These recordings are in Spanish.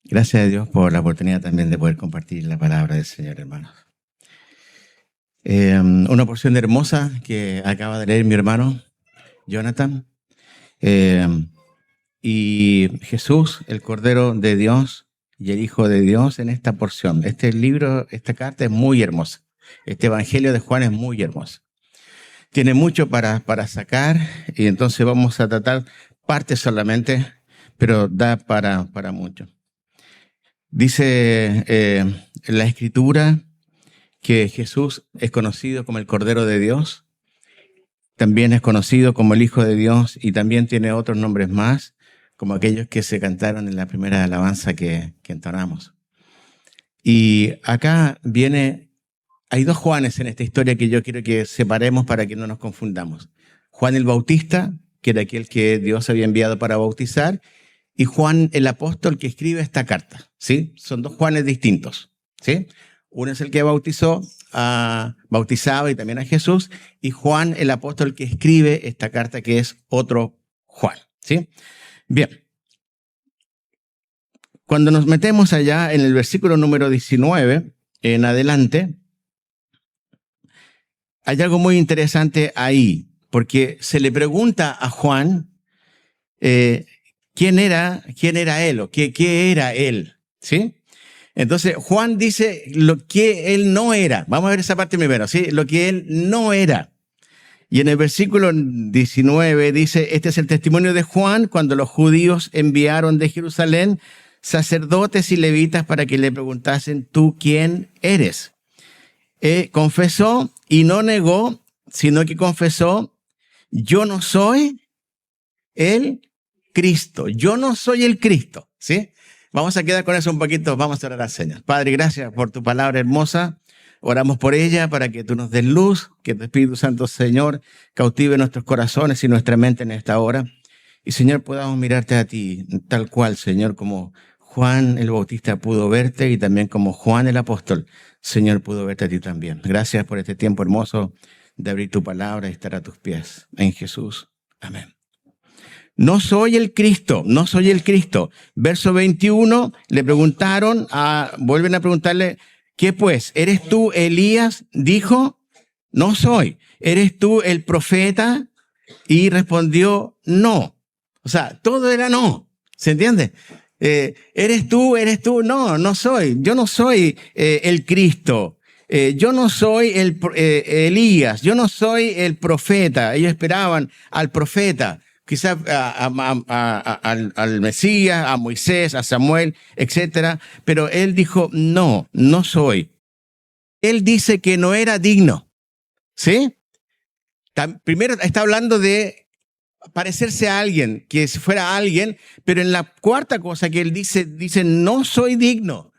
Gracias a Dios por la oportunidad también de poder compartir la palabra del Señor, hermanos. Una porción hermosa que acaba de leer mi hermano Jonathan. Y Jesús, el Cordero de Dios y el Hijo de Dios en esta porción. Este libro, esta carta es muy hermosa. Este Evangelio de Juan es muy hermoso. Tiene mucho para sacar y entonces vamos a tratar parte solamente, pero da para mucho. Dice la Escritura que Jesús es conocido como el Cordero de Dios, también es conocido como el Hijo de Dios y también tiene otros nombres más, como aquellos que se cantaron en la primera alabanza que entonamos. Y acá hay dos Juanes en esta historia que yo quiero que separemos para que no nos confundamos. Juan el Bautista, que era aquel que Dios había enviado para bautizar, y Juan el apóstol que escribe esta carta, ¿sí? Son dos Juanes distintos, ¿sí? Uno es el que bautizaba y también a Jesús, y Juan el apóstol que escribe esta carta, que es otro Juan, ¿sí? Bien. Cuando nos metemos allá en el versículo número 19, en adelante, hay algo muy interesante ahí, porque se le pregunta a Juan quién era él o qué era él, ¿sí? Entonces, Juan dice lo que él no era. Vamos a ver esa parte primero, ¿sí? Lo que él no era. Y en el versículo 19 dice, este es el testimonio de Juan cuando los judíos enviaron de Jerusalén sacerdotes y levitas para que le preguntasen, ¿tú quién eres? Confesó y no negó, sino que confesó, yo no soy el Cristo. Yo no soy el Cristo, ¿sí? Vamos a quedar con eso un poquito, vamos a orar a señas. Padre, gracias por tu palabra hermosa. Oramos por ella para que tú nos des luz, que tu Espíritu Santo, Señor, cautive nuestros corazones y nuestra mente en esta hora. Y, Señor, podamos mirarte a ti tal cual, Señor, como Juan el Bautista pudo verte y también como Juan el apóstol, Señor, pudo verte a ti también. Gracias por este tiempo hermoso de abrir tu palabra y estar a tus pies. En Jesús. Amén. No soy el Cristo, no soy el Cristo. Verso 21, le preguntaron, vuelven a preguntarle, ¿qué pues? ¿Eres tú Elías? Dijo, no soy. ¿Eres tú el profeta? Y respondió, no. O sea, todo era no. ¿Se entiende? ¿Eres tú? No soy. Yo no soy el Cristo. Yo no soy Elías. Yo no soy el profeta. Ellos esperaban al profeta. Quizás al Mesías, a Moisés, a Samuel, etcétera. Pero él dijo, no soy. Él dice que no era digno. ¿Sí? Primero está hablando de parecerse a alguien, que fuera alguien, pero en la cuarta cosa que él dice, no soy digno,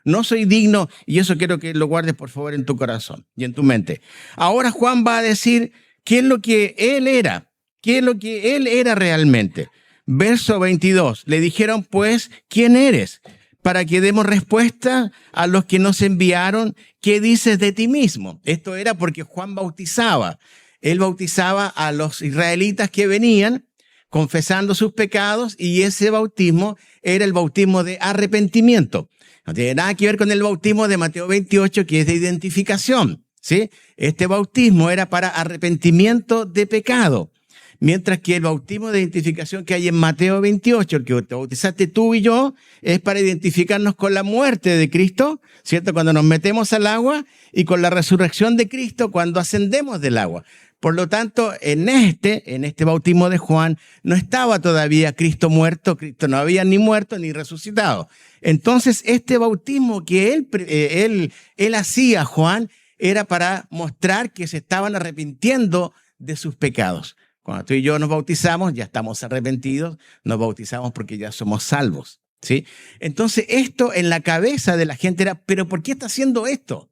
y eso quiero que lo guardes por favor en tu corazón y en tu mente. Ahora Juan va a decir qué es lo que él era. ¿Qué es lo que él era realmente? Verso 22. Le dijeron, pues, ¿quién eres? Para que demos respuesta a los que nos enviaron, ¿qué dices de ti mismo? Esto era porque Juan bautizaba. Él bautizaba a los israelitas que venían confesando sus pecados y ese bautismo era el bautismo de arrepentimiento. No tiene nada que ver con el bautismo de Mateo 28, que es de identificación, ¿sí? Este bautismo era para arrepentimiento de pecado. Mientras que el bautismo de identificación que hay en Mateo 28, el que te bautizaste tú y yo, es para identificarnos con la muerte de Cristo, ¿cierto? Cuando nos metemos al agua y con la resurrección de Cristo cuando ascendemos del agua. Por lo tanto, en este bautismo de Juan, no estaba todavía Cristo muerto, Cristo no había ni muerto ni resucitado. Entonces, este bautismo que él hacía, Juan, era para mostrar que se estaban arrepintiendo de sus pecados. Cuando tú y yo nos bautizamos, ya estamos arrepentidos, nos bautizamos porque ya somos salvos, ¿sí? Entonces, esto en la cabeza de la gente era, ¿pero por qué está haciendo esto?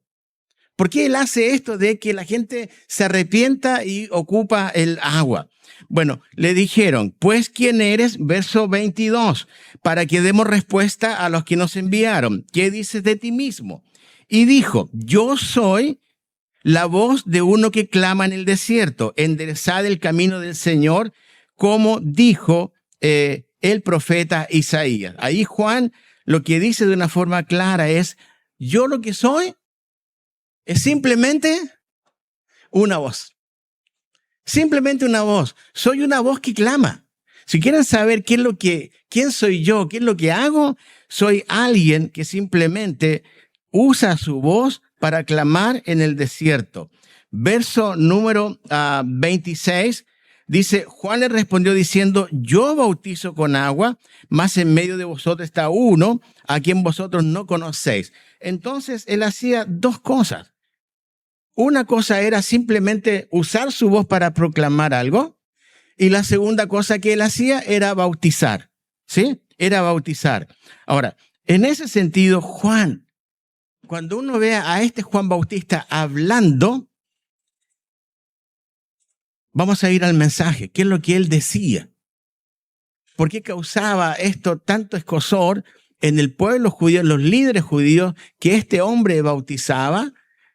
¿Por qué él hace esto de que la gente se arrepienta y ocupa el agua? Bueno, le dijeron, pues, ¿quién eres? Verso 22, para que demos respuesta a los que nos enviaron. ¿Qué dices de ti mismo? Y dijo, yo soy la voz de uno que clama en el desierto, enderezad el camino del Señor, como dijo el profeta Isaías. Ahí Juan lo que dice de una forma clara es, yo lo que soy es simplemente una voz. Simplemente una voz. Soy una voz que clama. Si quieren saber quién soy yo, qué es lo que hago, soy alguien que simplemente usa su voz para clamar en el desierto. Verso número 26 dice, Juan le respondió diciendo, yo bautizo con agua, mas en medio de vosotros está uno a quien vosotros no conocéis. Entonces él hacía dos cosas. Una cosa era simplemente usar su voz para proclamar algo, y la segunda cosa que él hacía era bautizar, ¿sí? Era bautizar. Ahora, en ese sentido, Juan, cuando uno ve a este Juan Bautista hablando, vamos a ir al mensaje. ¿Qué es lo que él decía? ¿Por qué causaba esto tanto escozor en el pueblo judío, en los líderes judíos, que este hombre bautizaba?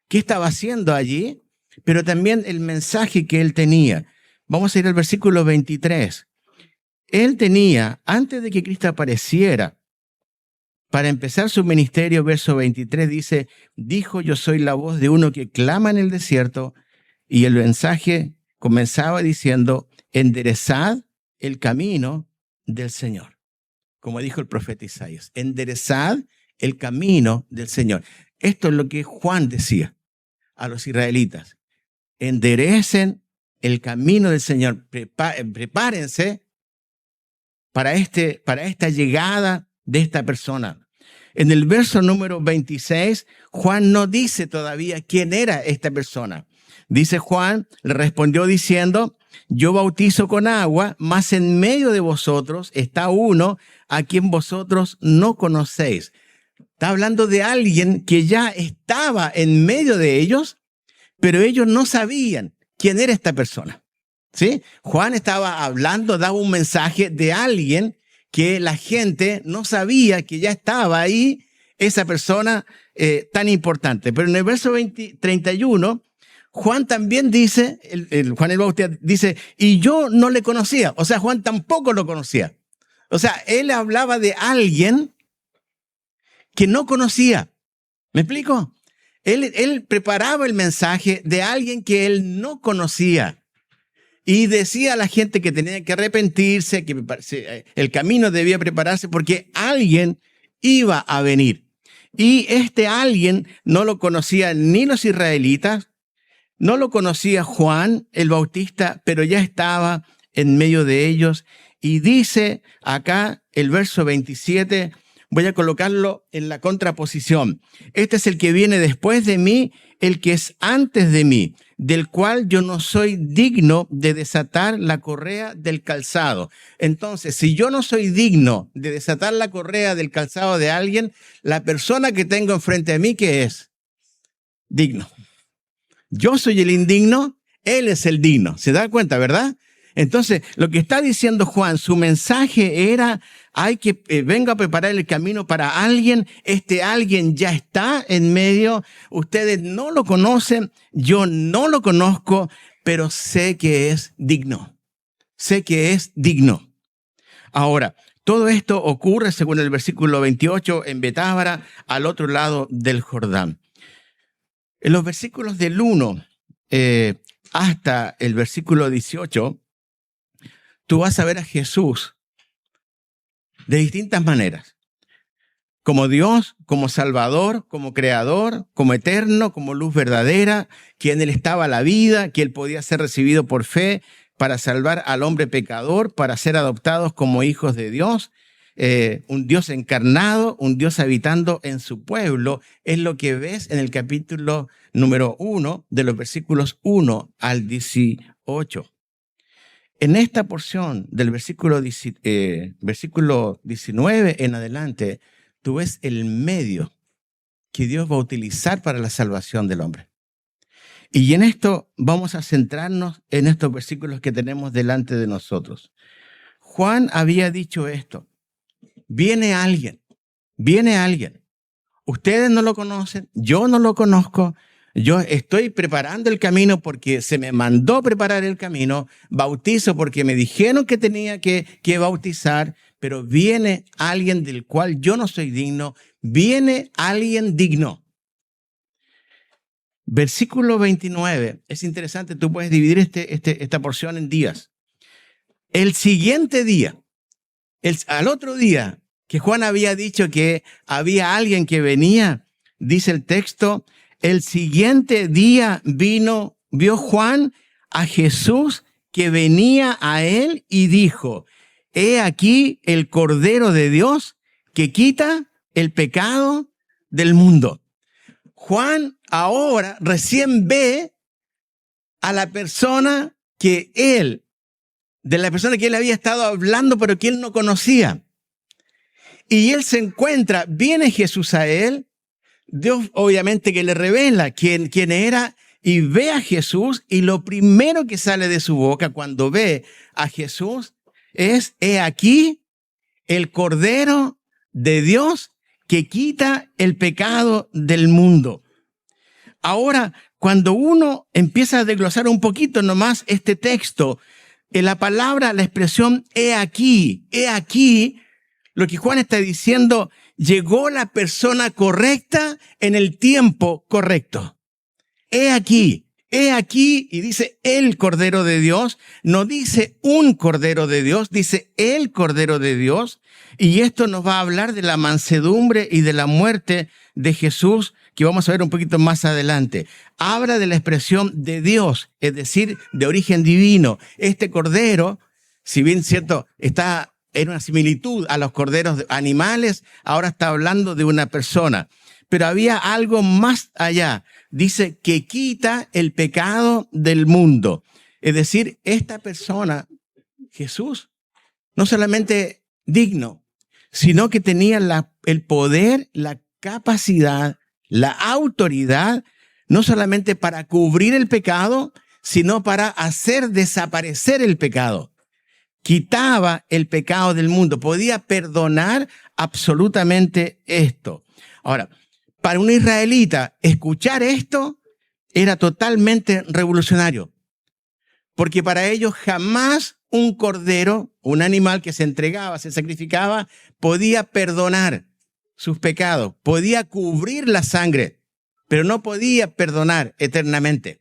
¿Qué estaba haciendo allí? Pero también el mensaje que él tenía. Vamos a ir al versículo 23. Él tenía, antes de que Cristo apareciera, para empezar su ministerio, verso 23 dice, dijo, yo soy la voz de uno que clama en el desierto, y el mensaje comenzaba diciendo, enderezad el camino del Señor. Como dijo el profeta Isaías, enderezad el camino del Señor. Esto es lo que Juan decía a los israelitas. Enderecen el camino del Señor. Prepárense para esta llegada de esta persona. En el verso número 26, Juan no dice todavía quién era esta persona. Dice Juan, le respondió diciendo, yo bautizo con agua, mas en medio de vosotros está uno a quien vosotros no conocéis. Está hablando de alguien que ya estaba en medio de ellos, pero ellos no sabían quién era esta persona. ¿Sí? Juan estaba hablando, daba un mensaje de alguien que la gente no sabía que ya estaba ahí, esa persona tan importante. Pero en el verso 31, Juan también dice, Juan el Bautista dice, y yo no le conocía. O sea, Juan tampoco lo conocía. O sea, él hablaba de alguien que no conocía. ¿Me explico? Él preparaba el mensaje de alguien que él no conocía. Y decía a la gente que tenía que arrepentirse, que el camino debía prepararse porque alguien iba a venir. Y este alguien no lo conocía ni los israelitas, no lo conocía Juan el Bautista, pero ya estaba en medio de ellos. Y dice acá el verso 27, voy a colocarlo en la contraposición. Este es el que viene después de mí, el que es antes de mí, del cual yo no soy digno de desatar la correa del calzado. Entonces, si yo no soy digno de desatar la correa del calzado de alguien, la persona que tengo enfrente de mí, ¿qué es? Digno. Yo soy el indigno, él es el digno. ¿Se da cuenta, verdad? Entonces, lo que está diciendo Juan, su mensaje era, hay que venga a preparar el camino para alguien, este alguien ya está en medio, ustedes no lo conocen, yo no lo conozco, pero sé que es digno, sé que es digno. Ahora, todo esto ocurre, según el versículo 28, en Betábara, al otro lado del Jordán. En los versículos del 1 hasta el versículo 18, tú vas a ver a Jesús de distintas maneras. Como Dios, como Salvador, como Creador, como Eterno, como luz verdadera, que en Él estaba la vida, que Él podía ser recibido por fe para salvar al hombre pecador, para ser adoptados como hijos de Dios. Un Dios encarnado, un Dios habitando en su pueblo, es lo que ves en el capítulo número 1, de los versículos 1 al 18. En esta porción del versículo 19 en adelante, tú ves el medio que Dios va a utilizar para la salvación del hombre. Y en esto vamos a centrarnos en estos versículos que tenemos delante de nosotros. Juan había dicho esto. Viene alguien. Ustedes no lo conocen, yo no lo conozco. Yo estoy preparando el camino porque se me mandó preparar el camino. Bautizo porque me dijeron que tenía que bautizar. pero viene alguien del cual yo no soy digno, viene alguien digno. Versículo 29, es interesante, tú puedes dividir esta porción en días. El siguiente día, al otro día, que Juan había dicho que había alguien que venía, dice el texto, el siguiente día vio Juan a Jesús que venía a él y dijo, he aquí el Cordero de Dios que quita el pecado del mundo. Juan ahora recién ve a la persona de la persona que él había estado hablando, pero que él no conocía. Y él se encuentra, viene Jesús a él, Dios obviamente que le revela quién era, y ve a Jesús, y lo primero que sale de su boca cuando ve a Jesús es, he aquí el Cordero de Dios que quita el pecado del mundo. Ahora, cuando uno empieza a desglosar un poquito nomás este texto, en la palabra, la expresión he aquí, lo que Juan está diciendo, llegó la persona correcta en el tiempo correcto. He aquí, y dice el Cordero de Dios, no dice un Cordero de Dios, dice el Cordero de Dios, y esto nos va a hablar de la mansedumbre y de la muerte de Jesús, que vamos a ver un poquito más adelante. Habla de la expresión de Dios, es decir, de origen divino. Este Cordero, si bien cierto, está en una similitud a los corderos animales, ahora está hablando de una persona. Pero había algo más allá. Dice que quita el pecado del mundo. Es decir, esta persona, Jesús, no solamente digno, sino que tenía el poder, la capacidad, la autoridad, no solamente para cubrir el pecado, sino para hacer desaparecer el pecado. Quitaba el pecado del mundo, podía perdonar absolutamente esto. Ahora, para un israelita, escuchar esto era totalmente revolucionario, porque para ellos jamás un cordero, un animal que se entregaba, se sacrificaba, podía perdonar sus pecados, podía cubrir la sangre, pero no podía perdonar eternamente.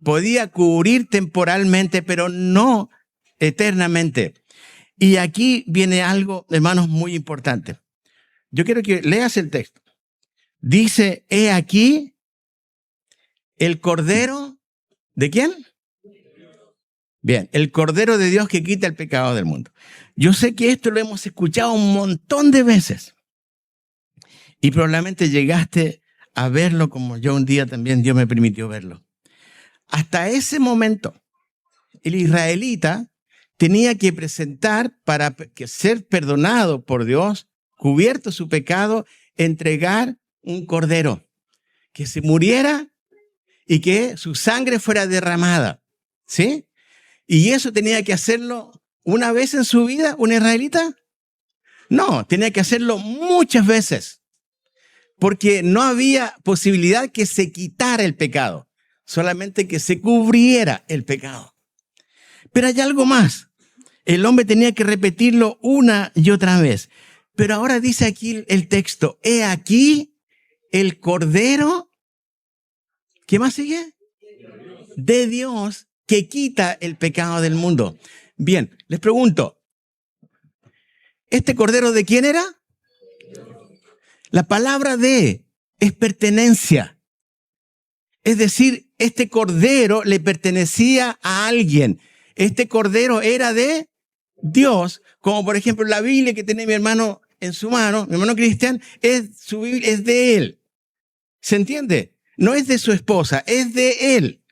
Podía cubrir temporalmente, pero no eternamente. Y aquí viene algo, hermanos, muy importante. Yo quiero que leas el texto. Dice, he aquí el Cordero, ¿de quién? Bien, el Cordero de Dios que quita el pecado del mundo. Yo sé que esto lo hemos escuchado un montón de veces. Y probablemente llegaste a verlo como yo un día también Dios me permitió verlo. Hasta ese momento, el israelita tenía que presentar para ser perdonado por Dios, cubierto su pecado, entregar un cordero que se muriera y que su sangre fuera derramada, ¿sí? Y eso tenía que hacerlo una vez en su vida, un israelita. No, tenía que hacerlo muchas veces, porque no había posibilidad que se quitara el pecado, solamente que se cubriera el pecado. Pero hay algo más. El hombre tenía que repetirlo una y otra vez. Pero ahora dice aquí el texto, he aquí el Cordero, ¿qué más sigue? De Dios que quita el pecado del mundo. Bien, les pregunto, ¿este Cordero de quién era? La palabra de es pertenencia. Es decir, este Cordero le pertenecía a alguien. Este Cordero era de Dios, como por ejemplo la Biblia que tiene mi hermano en su mano, mi hermano Cristian, su Biblia es de él. ¿Se entiende? No es de su esposa, es de él.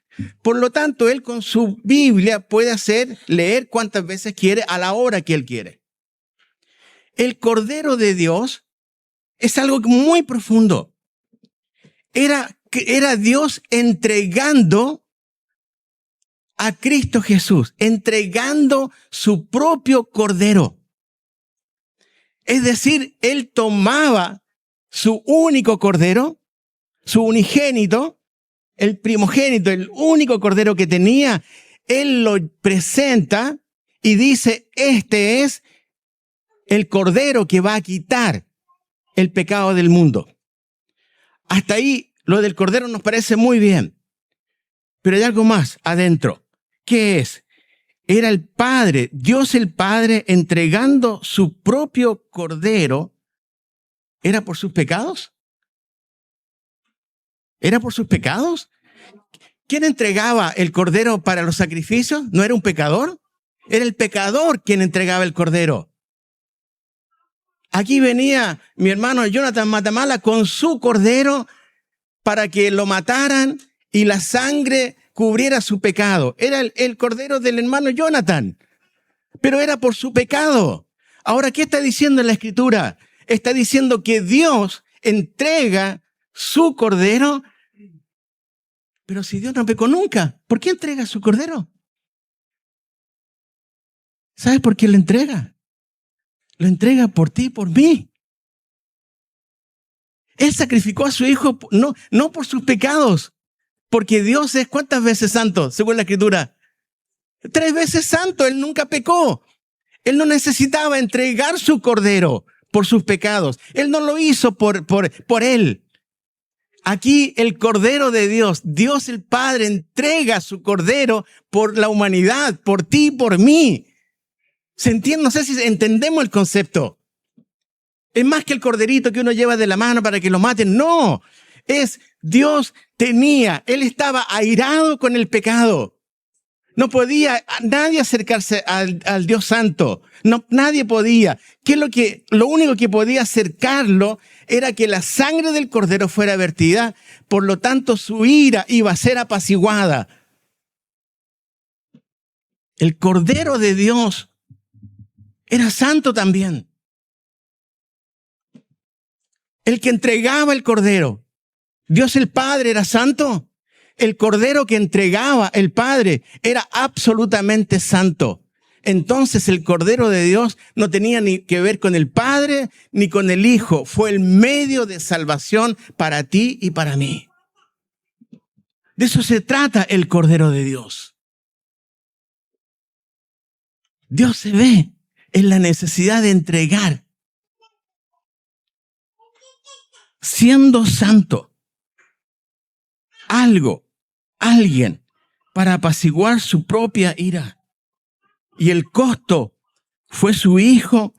Por lo tanto, él con su Biblia puede leer cuantas veces quiere a la hora que él quiere. El Cordero de Dios es algo muy profundo. Era Dios entregando a Cristo Jesús, entregando su propio Cordero. Es decir, él tomaba su único Cordero, su unigénito, el primogénito, el único Cordero que tenía, él lo presenta y dice, este es el Cordero que va a quitar el pecado del mundo. Hasta ahí lo del Cordero nos parece muy bien. Pero hay algo más adentro. ¿Qué es? Era el Padre, Dios el Padre, entregando su propio Cordero. ¿Era por sus pecados? ¿Era por sus pecados? ¿Quién entregaba el Cordero para los sacrificios? ¿No era un pecador? Era el pecador quien entregaba el Cordero. Aquí venía mi hermano Jonathan Matamala con su Cordero para que lo mataran y la sangre cubriera su pecado. Era el Cordero del hermano Jonathan, pero era por su pecado. Ahora, ¿qué está diciendo en la Escritura? Está diciendo que Dios entrega su Cordero, pero si Dios no pecó nunca, ¿por qué entrega su Cordero? ¿Sabes por qué lo entrega? Lo entrega por ti y por mí. Él sacrificó a su Hijo no por sus pecados, porque Dios es ¿cuántas veces santo? Según la Escritura. 3 veces santo, Él nunca pecó. Él no necesitaba entregar su Cordero por sus pecados. Él no lo hizo por Él. Aquí el Cordero de Dios, Dios el Padre entrega su Cordero por la humanidad, por ti y por mí. ¿Se entiende? No sé si entendemos el concepto. Es más que el corderito que uno lleva de la mano para que lo maten. No, es Dios Él estaba airado con el pecado. No podía nadie acercarse al Dios Santo. No, nadie podía. Lo único que podía acercarlo era que la sangre del Cordero fuera vertida. Por lo tanto, su ira iba a ser apaciguada. El Cordero de Dios era santo también. El que entregaba el Cordero. Dios el Padre era santo. El Cordero que entregaba el Padre era absolutamente santo. Entonces el Cordero de Dios no tenía ni que ver con el Padre ni con el Hijo. Fue el medio de salvación para ti y para mí. De eso se trata el Cordero de Dios. Dios se ve en la necesidad de entregar, siendo santo, alguien, para apaciguar su propia ira. Y el costo fue su Hijo,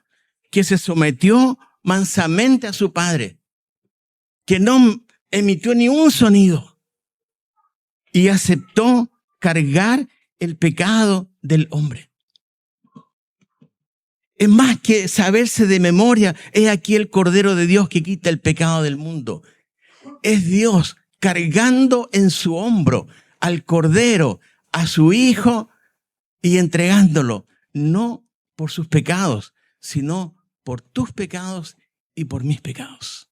que se sometió mansamente a su Padre, que no emitió ni un sonido y aceptó cargar el pecado del hombre. Es más que saberse de memoria, es aquí el Cordero de Dios que quita el pecado del mundo. Es Dios cargando en su hombro al Cordero, a su Hijo, y entregándolo, no por sus pecados, sino por tus pecados y por mis pecados.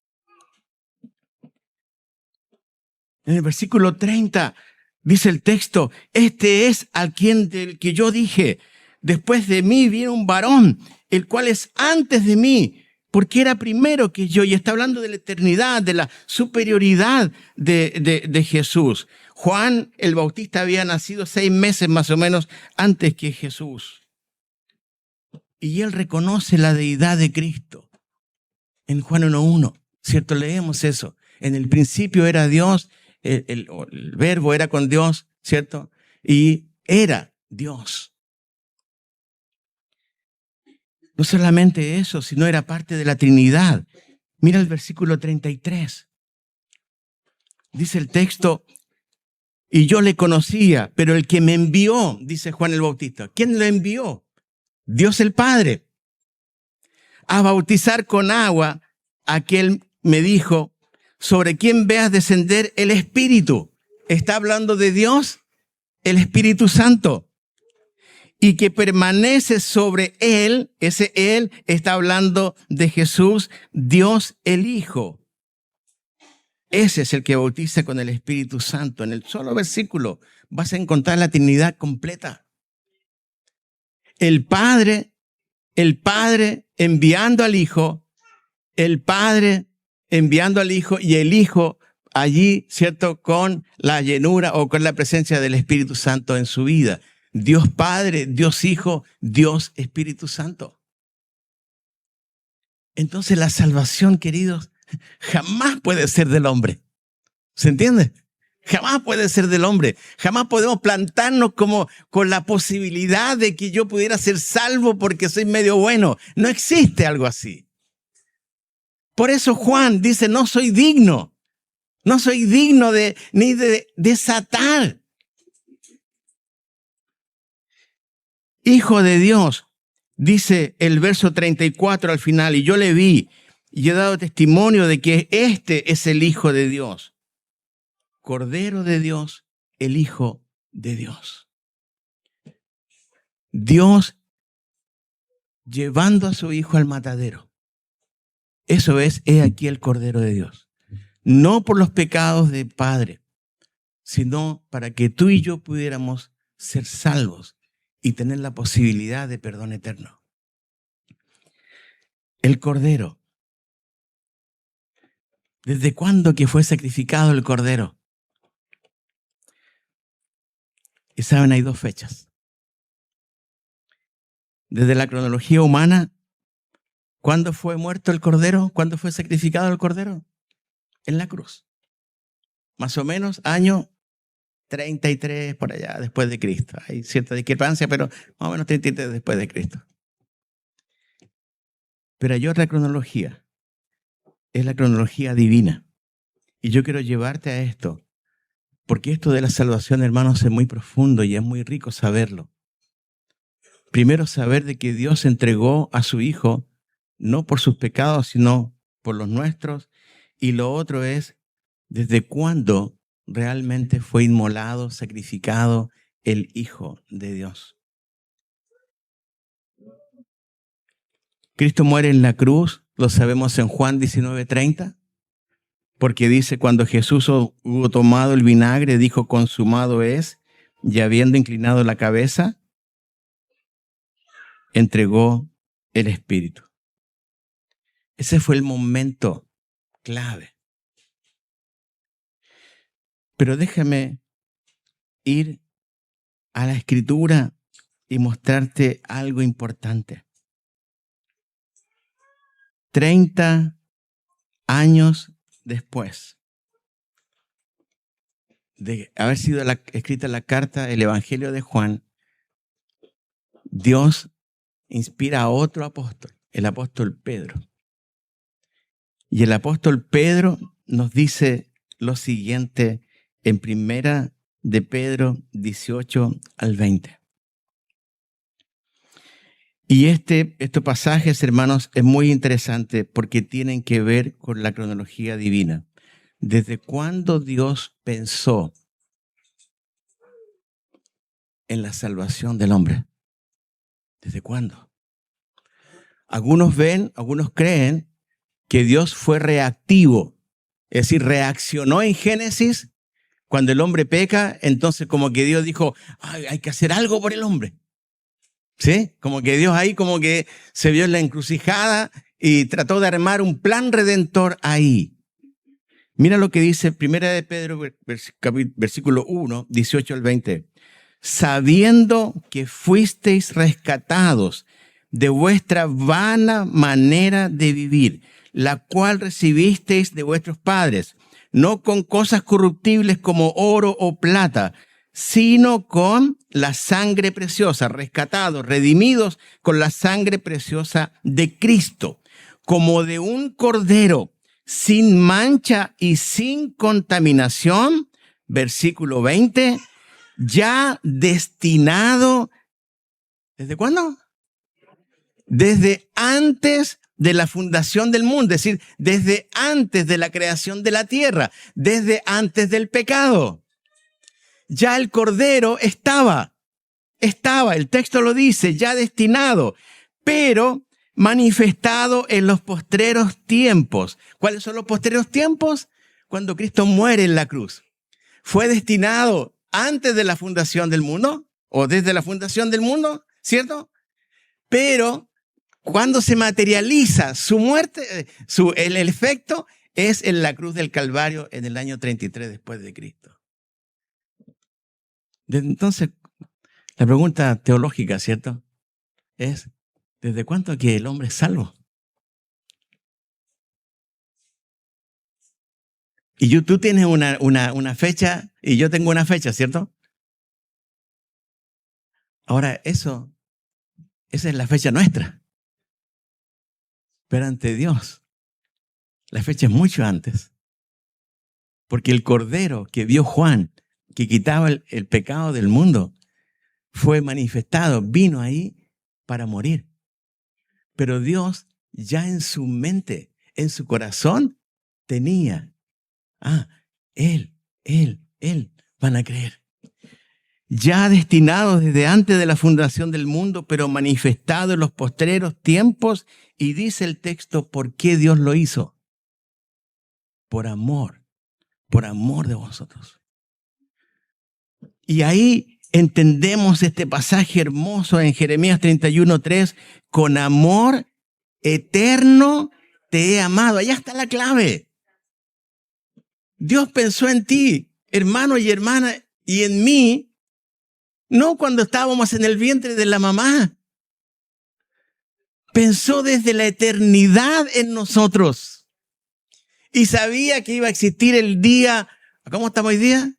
En el versículo 30 dice el texto, este es del que yo dije, después de mí viene un varón, el cual es antes de mí, porque era primero que yo. Y está hablando de la eternidad, de la superioridad de Jesús. Juan el Bautista había nacido 6 meses más o menos antes que Jesús. Y él reconoce la deidad de Cristo. En Juan 1:1, ¿cierto? Leemos eso. En el principio era Dios, el verbo era con Dios, ¿cierto? Y era Dios. No solamente eso, sino era parte de la Trinidad. Mira el versículo 33. Dice el texto, y yo le conocía, pero el que me envió, dice Juan el Bautista. ¿Quién lo envió? Dios el Padre. A bautizar con agua, aquel me dijo, sobre quien veas descender el Espíritu. Está hablando de Dios, el Espíritu Santo. Y que permanece sobre él, ese él está hablando de Jesús, Dios el Hijo. Ese es el que bautiza con el Espíritu Santo. En el solo versículo vas a encontrar la Trinidad completa. El Padre enviando al Hijo, el Padre enviando al Hijo y el Hijo allí, ¿cierto? Con la llenura o con la presencia del Espíritu Santo en su vida. Dios Padre, Dios Hijo, Dios Espíritu Santo. Entonces la salvación, queridos, jamás puede ser del hombre. ¿Se entiende? Jamás puede ser del hombre. Jamás podemos plantarnos como con la posibilidad de que yo pudiera ser salvo porque soy medio bueno. No existe algo así. Por eso Juan dice, no soy digno. No soy digno ni de desatar. Hijo de Dios, dice el verso 34 al final, y yo le vi y he dado testimonio de que este es el Hijo de Dios. Cordero de Dios, el Hijo de Dios. Dios llevando a su Hijo al matadero. Eso es, he aquí el Cordero de Dios. No por los pecados del Padre, sino para que tú y yo pudiéramos ser salvos y tener la posibilidad de perdón eterno. El Cordero. ¿Desde cuándo que fue sacrificado el Cordero? Y saben, hay dos fechas. Desde la cronología humana, ¿cuándo fue muerto el Cordero? ¿Cuándo fue sacrificado el Cordero? En la cruz. Más o menos año 33 por allá después de Cristo. Hay cierta discrepancia, pero más o menos 33 después de Cristo. Pero hay otra cronología. Es la cronología divina. Y yo quiero llevarte a esto, porque esto de la salvación, hermanos, es muy profundo y es muy rico saberlo. Primero, saber de que Dios entregó a su Hijo, no por sus pecados, sino por los nuestros. Y lo otro es, ¿desde cuándo realmente fue inmolado, sacrificado el Hijo de Dios? Cristo muere en la cruz, lo sabemos en Juan 19:30, porque dice, cuando Jesús hubo tomado el vinagre, dijo, consumado es, y habiendo inclinado la cabeza, entregó el Espíritu. Ese fue el momento clave. Pero déjame ir a la Escritura y mostrarte algo importante. 30 años después de haber sido escrita la carta, el Evangelio de Juan, Dios inspira a otro apóstol, el apóstol Pedro. Y el apóstol Pedro nos dice lo siguiente en Primera de Pedro 18 al 20. Y estos pasajes, hermanos, es muy interesante porque tienen que ver con la cronología divina. ¿Desde cuándo Dios pensó en la salvación del hombre? ¿Desde cuándo? Algunos creen que Dios fue reactivo, es decir, reaccionó en Génesis cuando el hombre peca, entonces como que Dios dijo, hay que hacer algo por el hombre. ¿Sí? Como que Dios ahí como que se vio en la encrucijada y trató de armar un plan redentor ahí. Mira lo que dice 1 de Pedro, versículo 1, 18 al 20. Sabiendo que fuisteis rescatados de vuestra vana manera de vivir, la cual recibisteis de vuestros padres, no con cosas corruptibles como oro o plata, sino con la sangre preciosa, rescatados, redimidos con la sangre preciosa de Cristo, como de un cordero sin mancha y sin contaminación, versículo 20, ya destinado, ¿desde cuándo? Desde antes de la fundación del mundo, es decir, desde antes de la creación de la tierra, desde antes del pecado. Ya el Cordero estaba, el texto lo dice, ya destinado, pero manifestado en los postreros tiempos. ¿Cuáles son los postreros tiempos? Cuando Cristo muere en la cruz. Fue destinado antes de la fundación del mundo, o desde la fundación del mundo, ¿cierto? Pero cuando se materializa su muerte, el efecto es en la cruz del Calvario en el año 33 después de Cristo. Entonces, la pregunta teológica, ¿cierto? Es, ¿desde cuándo que el hombre es salvo? Y tú tienes una fecha y yo tengo una fecha, ¿cierto? Ahora, esa es la fecha nuestra. Pero ante Dios, la fecha es mucho antes. Porque el Cordero que vio Juan, que quitaba el pecado del mundo, fue manifestado, vino ahí para morir. Pero Dios ya en su mente, en su corazón, tenía, Él van a creer. Ya destinado desde antes de la fundación del mundo, pero manifestado en los postreros tiempos, y dice el texto, ¿por qué Dios lo hizo? Por amor de vosotros. Y ahí entendemos este pasaje hermoso en Jeremías 31:3, con amor eterno te he amado. Allá está la clave. Dios pensó en ti, hermano y hermana, y en mí, no cuando estábamos en el vientre de la mamá. Pensó desde la eternidad en nosotros. Y sabía que iba a existir el día, ¿cómo estamos hoy día?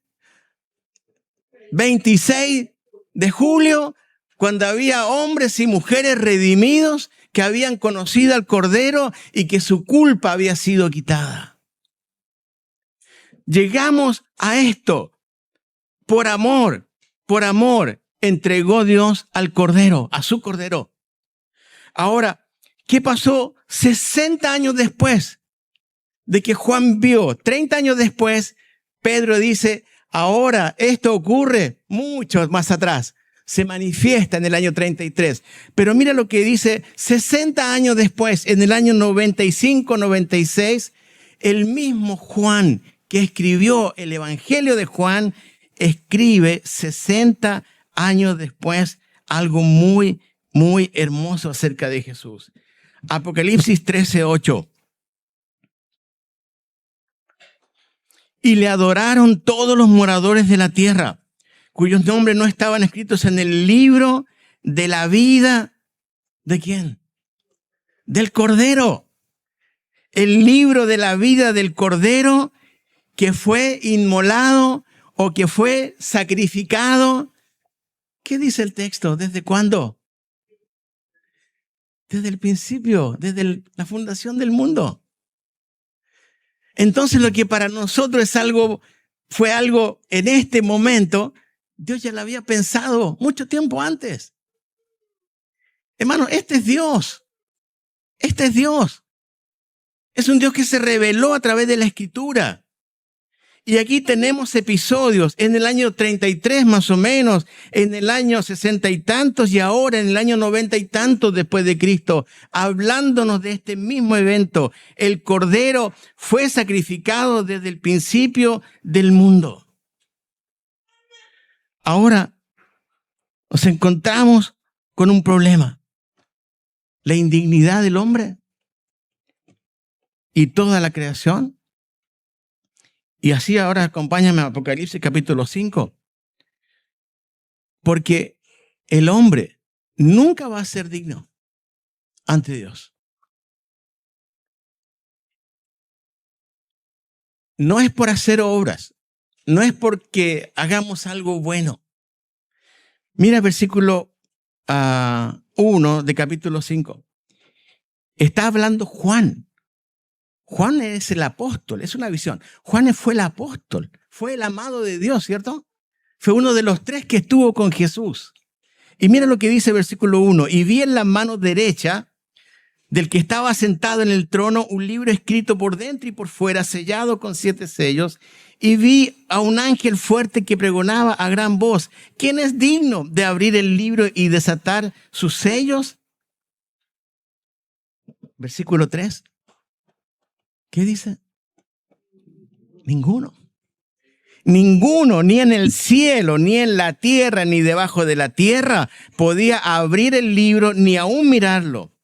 26 de julio, cuando había hombres y mujeres redimidos que habían conocido al Cordero y que su culpa había sido quitada. Llegamos a esto por amor, entregó Dios al Cordero, a su Cordero. Ahora, ¿qué pasó 60 años después de que Juan vio? 30 años después, Pedro dice, ahora esto ocurre mucho más atrás. Se manifiesta en el año 33. Pero mira lo que dice 60 años después, en el año 95, 96, el mismo Juan que escribió el Evangelio de Juan, escribe 60 años después algo muy, muy hermoso acerca de Jesús. Apocalipsis 13:8. Y le adoraron todos los moradores de la tierra, cuyos nombres no estaban escritos en el libro de la vida. ¿De quién? Del Cordero. El libro de la vida del Cordero que fue inmolado o que fue sacrificado. ¿Qué dice el texto? ¿Desde cuándo? Desde el principio, desde la fundación del mundo. Entonces lo que para nosotros fue algo en este momento, Dios ya lo había pensado mucho tiempo antes. Hermano, este es Dios. Este es Dios. Es un Dios que se reveló a través de la Escritura. Y aquí tenemos episodios en el año 33 más o menos, en el año 60 y tantos y ahora en el año 90 y tantos después de Cristo, hablándonos de este mismo evento. El Cordero fue sacrificado desde el principio del mundo. Ahora nos encontramos con un problema. La indignidad del hombre y toda la creación. Y así ahora acompáñame a Apocalipsis capítulo 5. Porque el hombre nunca va a ser digno ante Dios. No es por hacer obras, no es porque hagamos algo bueno. Mira el versículo 1 de capítulo 5. Está hablando Juan. Juan es el apóstol, es una visión. Juan fue el apóstol, fue el amado de Dios, ¿cierto? Fue uno de los 3 que estuvo con Jesús. Y mira lo que dice el versículo 1. Y vi en la mano derecha del que estaba sentado en el trono un libro escrito por dentro y por fuera, sellado con 7 sellos. Y vi a un ángel fuerte que pregonaba a gran voz: ¿quién es digno de abrir el libro y desatar sus sellos? Versículo 3. ¿Qué dice? Ninguno. Ninguno, ni en el cielo, ni en la tierra, ni debajo de la tierra, podía abrir el libro, ni aún mirarlo.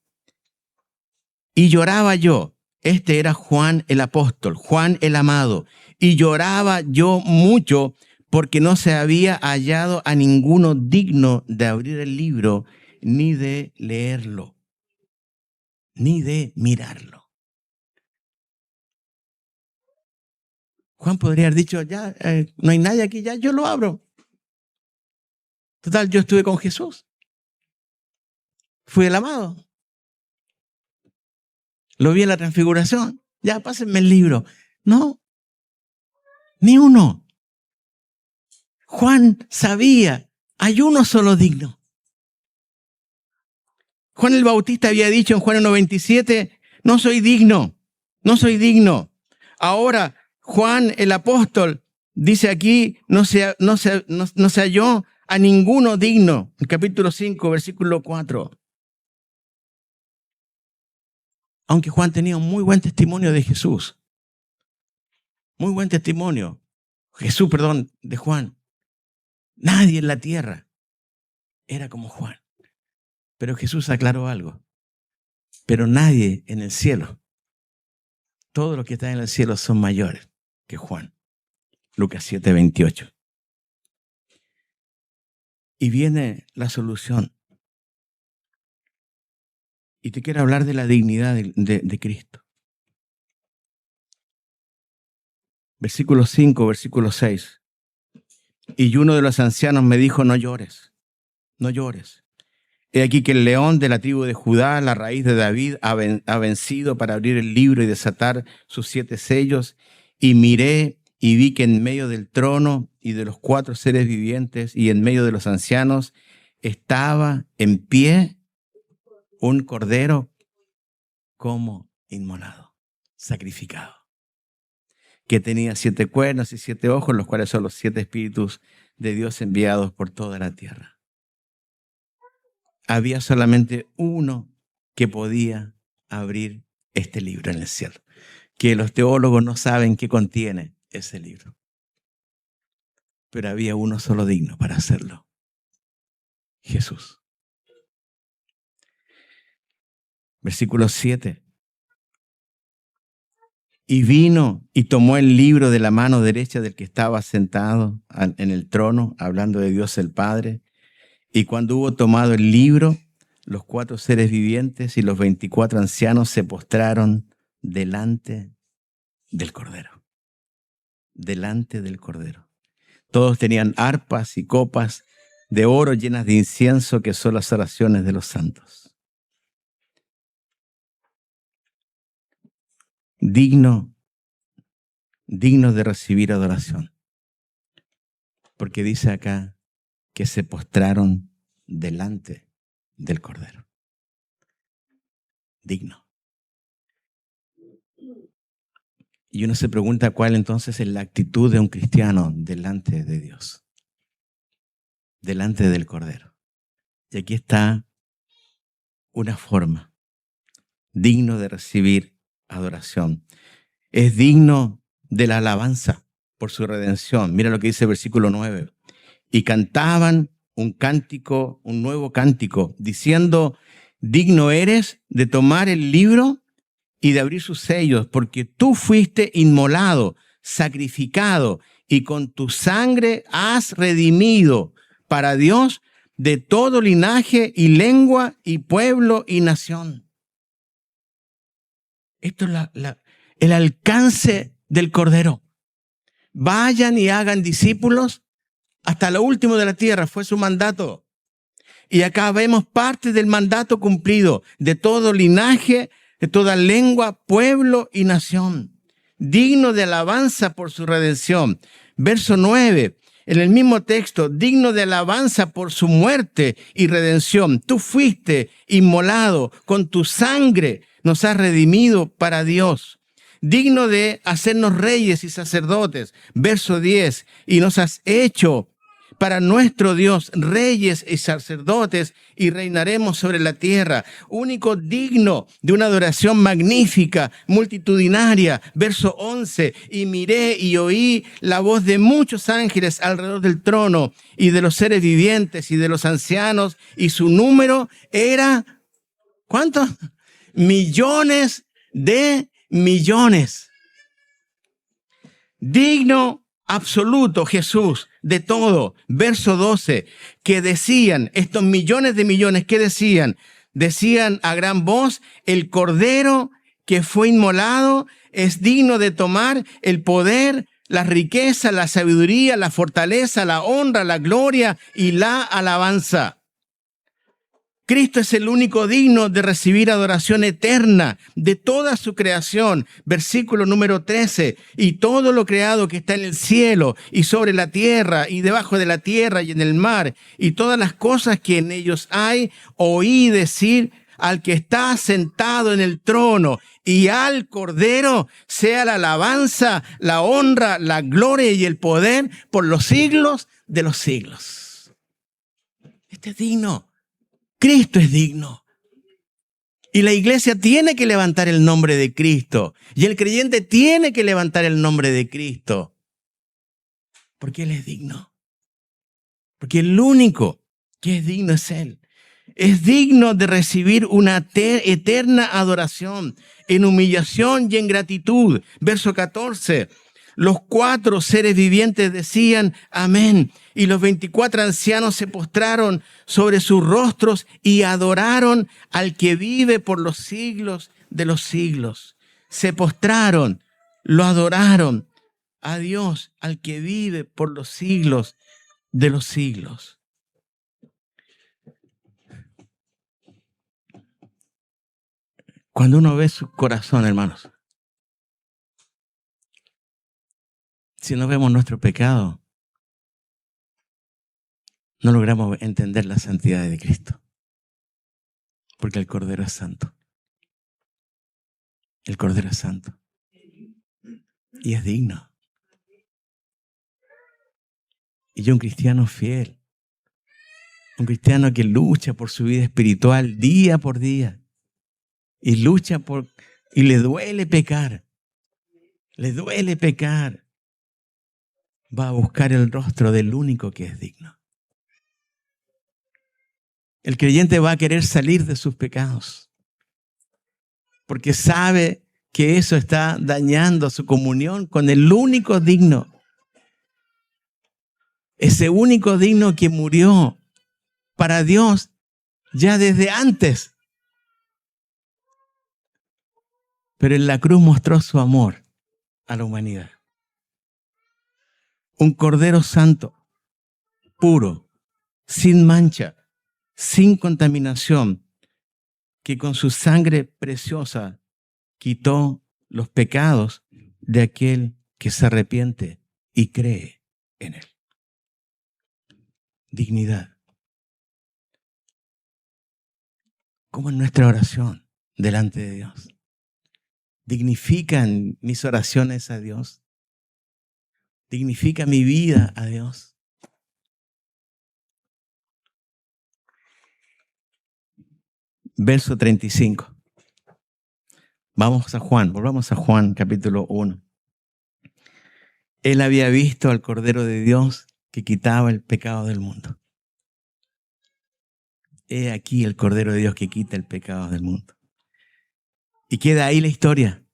Y lloraba yo. Este era Juan el apóstol, Juan el amado. Y lloraba yo mucho porque no se había hallado a ninguno digno de abrir el libro, ni de leerlo, ni de mirarlo. Juan podría haber dicho, ya, no hay nadie aquí, ya yo lo abro. Total, yo estuve con Jesús. Fui el amado. Lo vi en la transfiguración. Ya, pásenme el libro. No, ni uno. Juan sabía, hay uno solo digno. Juan el Bautista había dicho en Juan 1:27, no soy digno, no soy digno. Ahora, Juan el apóstol dice aquí, no se halló a ninguno digno. En capítulo 5, versículo 4. Aunque Juan tenía un muy buen testimonio de Jesús. Muy buen testimonio. De Juan. Nadie en la tierra era como Juan. Pero Jesús aclaró algo. Pero nadie en el cielo. Todos los que están en el cielo son mayores que Juan. Lucas 7:28. Y viene la solución. Y te quiero hablar de la dignidad de Cristo. Versículo 5, versículo 6. Y uno de los ancianos me dijo, no llores, no llores. He aquí que el león de la tribu de Judá, la raíz de David, ha vencido para abrir el libro y desatar sus 7 sellos. Y miré y vi que en medio del trono y de los 4 seres vivientes y en medio de los ancianos estaba en pie un cordero como inmolado, sacrificado, que tenía 7 cuernos y 7 ojos, los cuales son los 7 espíritus de Dios enviados por toda la tierra. Había solamente uno que podía abrir este libro en el cielo, que los teólogos no saben qué contiene ese libro. Pero había uno solo digno para hacerlo: Jesús. Versículo 7. Y vino y tomó el libro de la mano derecha del que estaba sentado en el trono, hablando de Dios el Padre. Y cuando hubo tomado el libro, los 4 seres vivientes y los 24 ancianos se postraron delante del Cordero. Delante del Cordero. Todos tenían arpas y copas de oro llenas de incienso, que son las oraciones de los santos. Digno de recibir adoración. Porque dice acá que se postraron delante del Cordero. Digno. Y uno se pregunta cuál entonces es la actitud de un cristiano delante de Dios, delante del Cordero. Y aquí está una forma. Digno de recibir adoración. Es digno de la alabanza por su redención. Mira lo que dice el versículo 9. Y cantaban un cántico, un nuevo cántico, diciendo, digno eres de tomar el libro y de abrir sus sellos, porque tú fuiste inmolado, sacrificado, y con tu sangre has redimido para Dios de todo linaje y lengua y pueblo y nación. Esto es el alcance del Cordero. Vayan y hagan discípulos hasta lo último de la tierra, fue su mandato. Y acá vemos parte del mandato cumplido, de todo linaje, de toda lengua, pueblo y nación. Digno de alabanza por su redención. Verso 9, en el mismo texto, digno de alabanza por su muerte y redención. Tú fuiste inmolado, con tu sangre nos has redimido para Dios. Digno de hacernos reyes y sacerdotes. Verso 10, y nos has hecho para nuestro Dios reyes y sacerdotes, y reinaremos sobre la tierra. Único digno de una adoración magnífica, multitudinaria. Verso 11, y miré y oí la voz de muchos ángeles alrededor del trono, y de los seres vivientes y de los ancianos, y su número era, ¿cuánto? Millones de millones. Digno absoluto Jesús de todo. Verso 12, que decían, estos millones de millones, ¿qué decían? Decían a gran voz, el Cordero que fue inmolado es digno de tomar el poder, la riqueza, la sabiduría, la fortaleza, la honra, la gloria y la alabanza. Cristo es el único digno de recibir adoración eterna de toda su creación. Versículo número 13. Y todo lo creado que está en el cielo y sobre la tierra y debajo de la tierra y en el mar y todas las cosas que en ellos hay, oí decir al que está sentado en el trono y al Cordero sea la alabanza, la honra, la gloria y el poder por los siglos de los siglos. Este es digno. Cristo es digno. Y la iglesia tiene que levantar el nombre de Cristo. Y el creyente tiene que levantar el nombre de Cristo. Porque Él es digno. Porque el único que es digno es Él. Es digno de recibir una eterna adoración en humillación y en gratitud. Verso 14. Los 4 seres vivientes decían amén. Y los 24 ancianos se postraron sobre sus rostros y adoraron al que vive por los siglos de los siglos. Se postraron, lo adoraron a Dios, al que vive por los siglos de los siglos. Cuando uno ve su corazón, hermanos, si no vemos nuestro pecado, no logramos entender la santidad de Cristo. Porque el Cordero es santo. El Cordero es santo. Y es digno. Y yo, un cristiano fiel, un cristiano que lucha por su vida espiritual día por día, y lucha y le duele pecar, va a buscar el rostro del único que es digno. El creyente va a querer salir de sus pecados, porque sabe que eso está dañando su comunión con el único digno. Ese único digno que murió para Dios ya desde antes. Pero en la cruz mostró su amor a la humanidad. Un Cordero santo, puro, sin mancha, sin contaminación, que con su sangre preciosa quitó los pecados de aquel que se arrepiente y cree en él. Dignidad. ¿Cómo es nuestra oración delante de Dios? ¿Dignifican mis oraciones a Dios? ¿Dignifica mi vida a Dios? Verso 35. Vamos a Juan, volvamos a Juan capítulo 1. Él había visto al Cordero de Dios que quitaba el pecado del mundo. He aquí el Cordero de Dios que quita el pecado del mundo. Y queda ahí la historia.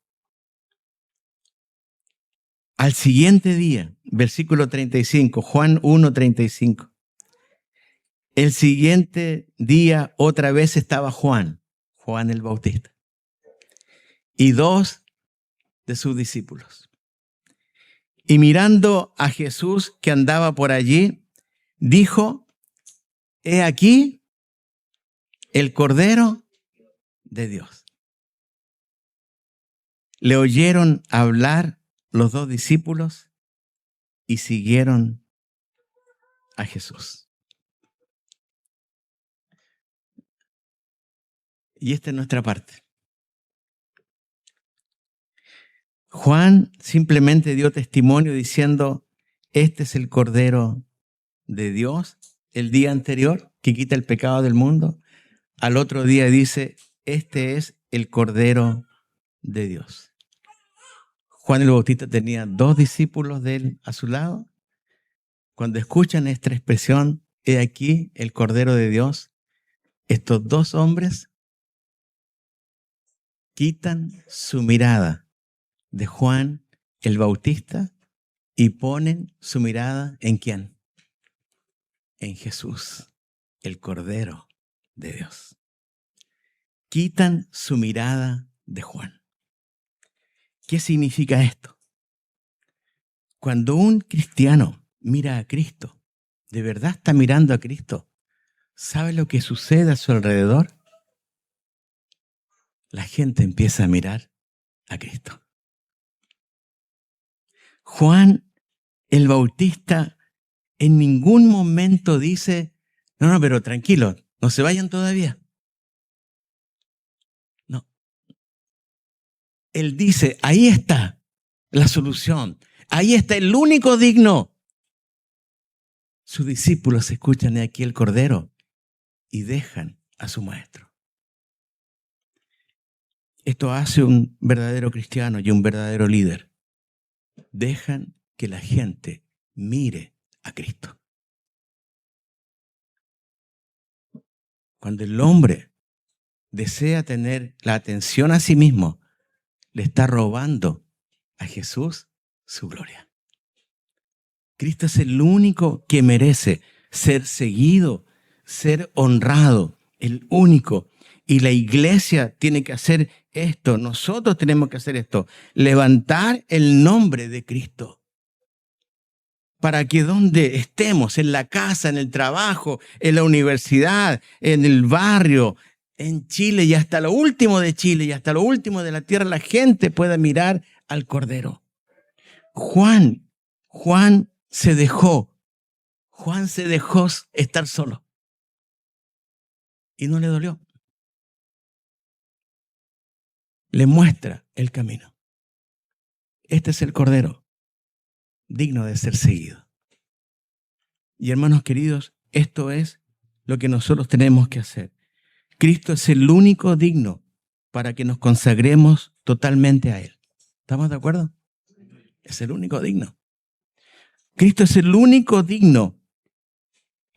Al siguiente día, versículo 35, Juan 1:35. El siguiente día otra vez estaba Juan el Bautista, y 2 de sus discípulos. Y mirando a Jesús que andaba por allí, dijo: he aquí el Cordero de Dios. Le oyeron hablar los 2 discípulos y siguieron a Jesús. Y esta es nuestra parte. Juan simplemente dio testimonio diciendo: este es el Cordero de Dios. El día anterior, que quita el pecado del mundo. Al otro día dice: este es el Cordero de Dios. Juan el Bautista tenía 2 discípulos de él a su lado. Cuando escuchan esta expresión, he aquí el Cordero de Dios, estos 2 hombres quitan su mirada de Juan el Bautista y ponen su mirada ¿en quién? En Jesús, el Cordero de Dios. Quitan su mirada de Juan. ¿Qué significa esto? Cuando un cristiano mira a Cristo, de verdad está mirando a Cristo, ¿sabe lo que sucede a su alrededor? La gente empieza a mirar a Cristo. Juan el Bautista en ningún momento dice, no, pero tranquilo, no se vayan todavía. No. Él dice, ahí está la solución, ahí está el único digno. Sus discípulos escuchan aquí el Cordero y dejan a su maestro. Esto hace un verdadero cristiano y un verdadero líder. Dejan que la gente mire a Cristo. Cuando el hombre desea tener la atención a sí mismo, le está robando a Jesús su gloria. Cristo es el único que merece ser seguido, ser honrado, el único. Y la iglesia tiene que hacer esto, nosotros tenemos que hacer esto, levantar el nombre de Cristo. Para que donde estemos, en la casa, en el trabajo, en la universidad, en el barrio, en Chile y hasta lo último de Chile y hasta lo último de la tierra, la gente pueda mirar al Cordero. Juan se dejó estar solo y no le dolió. Le muestra el camino. Este es el Cordero, digno de ser seguido. Y hermanos queridos, esto es lo que nosotros tenemos que hacer. Cristo es el único digno para que nos consagremos totalmente a Él. ¿Estamos de acuerdo? Es el único digno. Cristo es el único digno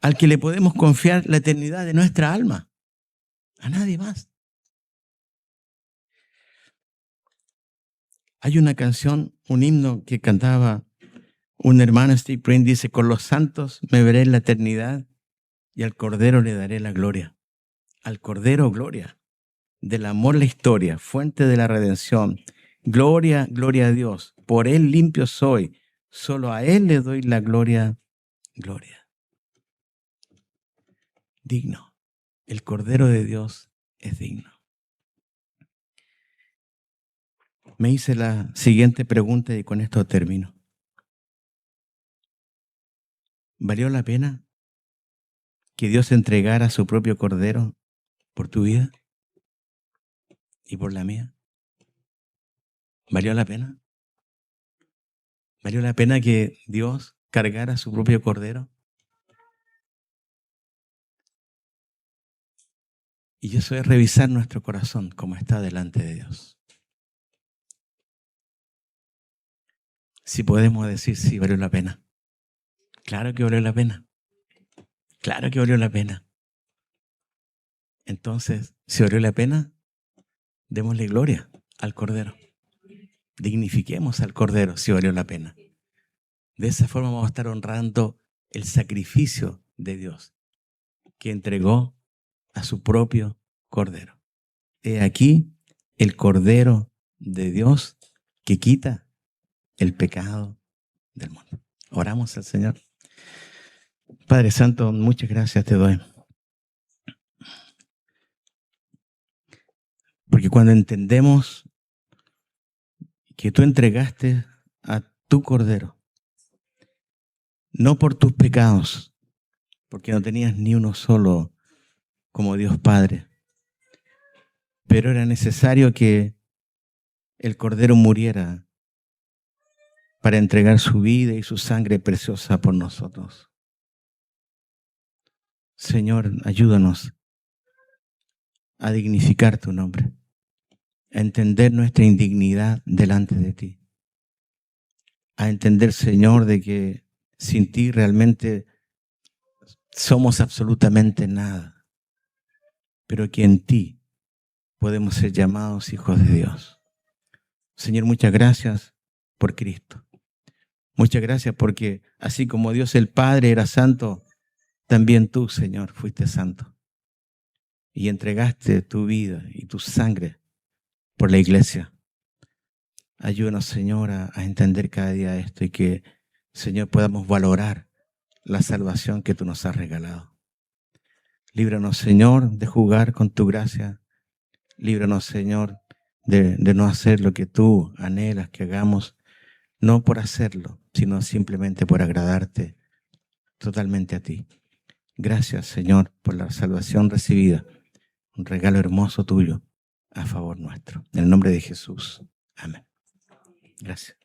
al que le podemos confiar la eternidad de nuestra alma. A nadie más. Hay una canción, un himno que cantaba un hermano, Steve Prince, dice, con los santos me veré en la eternidad y al Cordero le daré la gloria. Al Cordero, gloria. Del amor la historia, fuente de la redención. Gloria, gloria a Dios. Por Él limpio soy. Solo a Él le doy la gloria, gloria. Digno. El Cordero de Dios es digno. Me hice la siguiente pregunta y con esto termino. ¿Valió la pena que Dios entregara a su propio Cordero por tu vida y por la mía? ¿Valió la pena? ¿Valió la pena que Dios cargara a su propio Cordero? Y eso es revisar nuestro corazón como está delante de Dios. Si podemos decir, sí, valió la pena. Claro que valió la pena. Claro que valió la pena. Entonces, si valió la pena, démosle gloria al Cordero. Dignifiquemos al Cordero si valió la pena. De esa forma vamos a estar honrando el sacrificio de Dios, que entregó a su propio Cordero. He aquí el Cordero de Dios que quita el pecado del mundo. Oramos al Señor. Padre Santo, muchas gracias te doy. Porque cuando entendemos que tú entregaste a tu Cordero, no por tus pecados, porque no tenías ni uno solo como Dios Padre, pero era necesario que el Cordero muriera para entregar su vida y su sangre preciosa por nosotros. Señor, ayúdanos a dignificar tu nombre, a entender nuestra indignidad delante de ti, a entender, Señor, de que sin ti realmente somos absolutamente nada, pero que en ti podemos ser llamados hijos de Dios. Señor, muchas gracias por Cristo. Muchas gracias porque así como Dios el Padre era santo, también tú, Señor, fuiste santo. Y entregaste tu vida y tu sangre por la iglesia. Ayúdanos, Señor, a entender cada día esto y que, Señor, podamos valorar la salvación que tú nos has regalado. Líbranos, Señor, de jugar con tu gracia. Líbranos, Señor, de no hacer lo que tú anhelas que hagamos, no por hacerlo, sino simplemente por agradarte totalmente a ti. Gracias, Señor, por la salvación recibida, un regalo hermoso tuyo a favor nuestro. En el nombre de Jesús. Amén. Gracias.